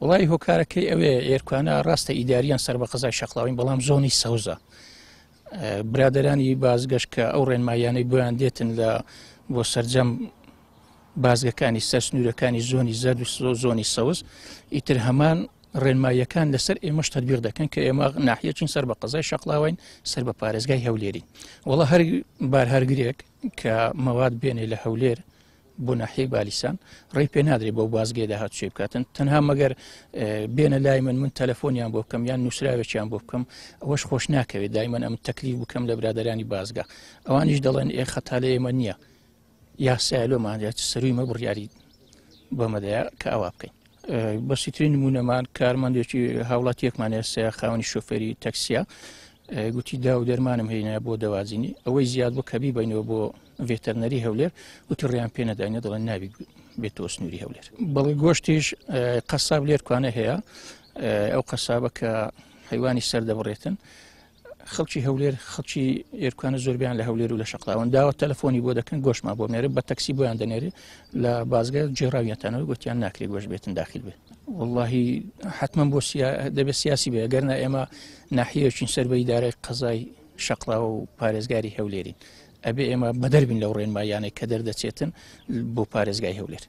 وڵی هۆکارەکەی ئەوێ ئێرکوانە ڕاستە ئیداریان سەر بە قەزای شەقڵاوین بەڵام زۆنی سەوزە برادرانی بازگەشت کە ئەو ڕێنمایانەی بۆیان دێتن لە بۆ سەررجەم بازگەکانی سەر سنوورەکانی زۆنی زەرد و زۆنی سەوز ئیتر هەمان ڕێنماییەکان لەسەر ئێمەش تەدبیر دەکەن کە ئێمە ناحیەچین سەر بە قەزای شەقڵاوین سەر بە پارێزگای هەولێری وڵا هەر بار هەرگرێک کە مەواد بێنێ لە هەولێر بۆ ناحیەی بالیسان ڕێی پێ نادرێت بۆ بازگێدا هاتوچێ بکاتن تەنها مەگەر بێنە لای من تەلەفۆنیان بۆ بکەم یان نووسراوێکیان بۆ بکەم ئەوەش خۆش ناکەوێت دایمەن ئەم تەکلیف بکەم لە برادرانی بازگا ئەوانیش دەڵێن ئێ خەتا لە ئێمە نییە یاسایلۆمانێت سەروی مە بڕیاری بەمەدەیە کە ئەوا بکەین بەسیترین نمونەمان کارمەندێکی هاوڵاتیەکمانێ سەیە خاوەنی شۆفێری تەکسیە گوتی دا و دەرمانم هێنایە بۆ دەوازینی ئەوەی زیاد بۆ کەبی بینەوە بۆ ڤێتەرنەری هەولێر وتی ڕێیان پێ نەداینە دەڵێن ناوی بێتەوە سنووری هەولێر بەڵێ گۆشتیش قەساب لێرکوانە هەیە ئەو قەسابە کە حیوانی سەر دەبڕێتن خەڵکی هەولێر خەڵکی ئێرکوانە زۆربیان لە هەولێر و لە شەقڵاوەن داوە تەلەفۆنی بۆ دەکەن گۆشتمان بۆ بنێرە بە تەکسی بۆیان دەنێرێ لە بازگە جێراویانتانەوە گوتیان ناکرێت گۆشت بێتن داخل بێت واللهی حتمما بۆ دەبێت سیاسی بێ گەرنە ئێمە ناحیەکین سەر بە ئیدارەی قەزای شەقڵاوە و پارێزگاری هەولێرین ئەبێ ئێمە بەدەربین لەو ڕێنمایانەی کە دەردەچێتن بۆ پارێزگای هەولێر